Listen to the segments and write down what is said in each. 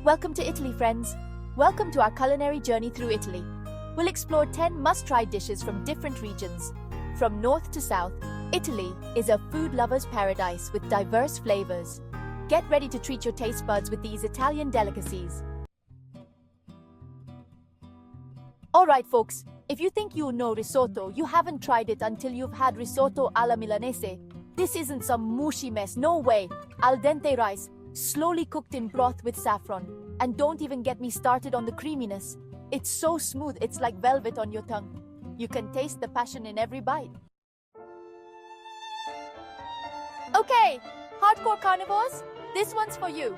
Welcome to Italy, friends. Welcome to our culinary journey through Italy. We'll explore 10 must-try dishes from different regions. From north to south, Italy is a food lover's paradise with diverse flavors. Get ready to treat your taste buds with these Italian delicacies. Alright folks, if you think you know risotto, you haven't tried it until you've had risotto alla Milanese. This isn't some mushy mess, no way. Al dente rice, slowly cooked in broth with saffron. And don't even get me started on the creaminess. It's so smooth, it's like velvet on your tongue. You can taste the passion in every bite. Okay, hardcore carnivores, this one's for you.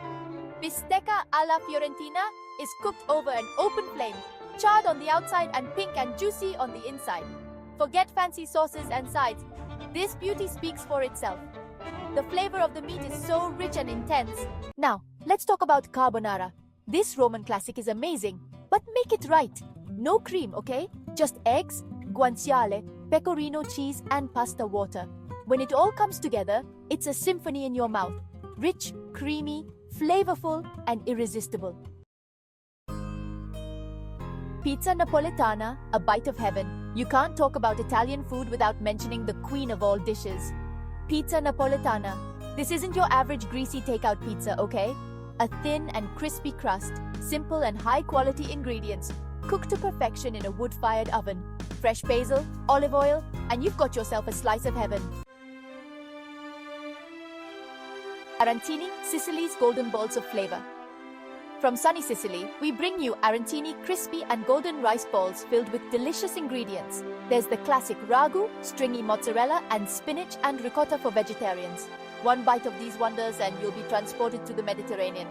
Bistecca alla Fiorentina is cooked over an open flame, charred on the outside and pink and juicy on the inside. Forget fancy sauces and sides. This beauty speaks for itself. The flavor of the meat is so rich and intense. Now, let's talk about carbonara. This Roman classic is amazing, but make it right. No cream, okay? Just eggs, guanciale, pecorino cheese and pasta water. When it all comes together, it's a symphony in your mouth. Rich, creamy, flavorful and irresistible. Pizza Napoletana, a bite of heaven. You can't talk about Italian food without mentioning the queen of all dishes. Pizza Napoletana. This isn't your average greasy takeout pizza, okay? A thin and crispy crust, simple and high-quality ingredients, cooked to perfection in a wood-fired oven. Fresh basil, olive oil, and you've got yourself a slice of heaven. Arancini, Sicily's golden balls of flavor. From sunny Sicily, we bring you arancini crispy and golden rice balls filled with delicious ingredients. There's the classic ragu, stringy mozzarella, and spinach and ricotta for vegetarians. One bite of these wonders and you'll be transported to the Mediterranean.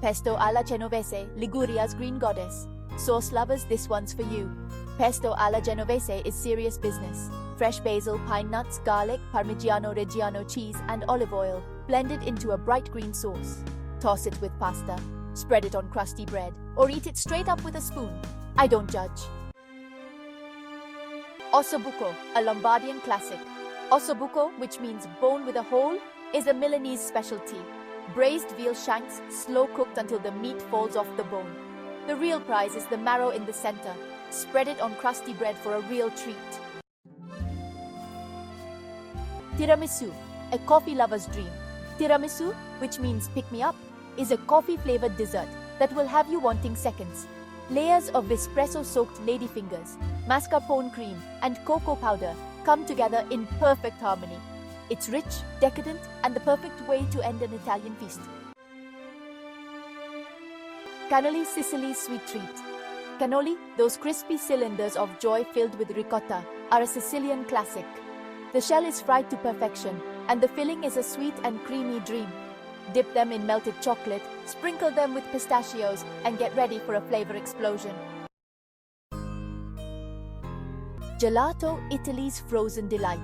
Pesto alla Genovese, Liguria's green goddess. Sauce lovers, this one's for you. Pesto alla Genovese is serious business. Fresh basil, pine nuts, garlic, Parmigiano Reggiano cheese, and olive oil, blended into a bright green sauce. Toss it with pasta, spread it on crusty bread, or eat it straight up with a spoon. I don't judge. Ossobuco, a Lombardian classic. Ossobuco, which means bone with a hole, is a Milanese specialty. Braised veal shanks, slow cooked until the meat falls off the bone. The real prize is the marrow in the center. Spread it on crusty bread for a real treat. Tiramisu, a coffee lover's dream. Tiramisu, which means pick me up, is a coffee-flavored dessert that will have you wanting seconds. Layers of espresso-soaked ladyfingers, mascarpone cream, and cocoa powder come together in perfect harmony. It's rich, decadent, and the perfect way to end an Italian feast. Cannoli, Sicily's sweet treat. Cannoli, those crispy cylinders of joy filled with ricotta, are a Sicilian classic. The shell is fried to perfection, and the filling is a sweet and creamy dream. Dip them in melted chocolate, sprinkle them with pistachios, and get ready for a flavor explosion. Gelato, Italy's frozen delight.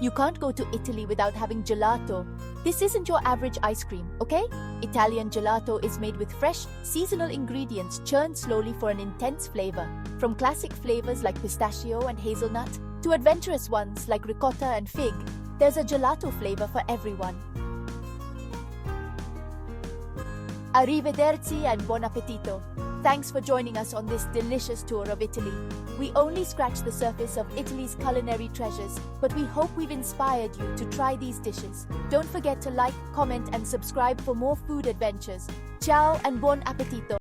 You can't go to Italy without having gelato. This isn't your average ice cream, okay? Italian gelato is made with fresh, seasonal ingredients churned slowly for an intense flavor. From classic flavors like pistachio and hazelnut, to adventurous ones like ricotta and fig, there's a gelato flavor for everyone. Arrivederci and buon appetito. Thanks for joining us on this delicious tour of Italy. We only scratched the surface of Italy's culinary treasures, but we hope we've inspired you to try these dishes. Don't forget to like, comment, and subscribe for more food adventures. Ciao and buon appetito!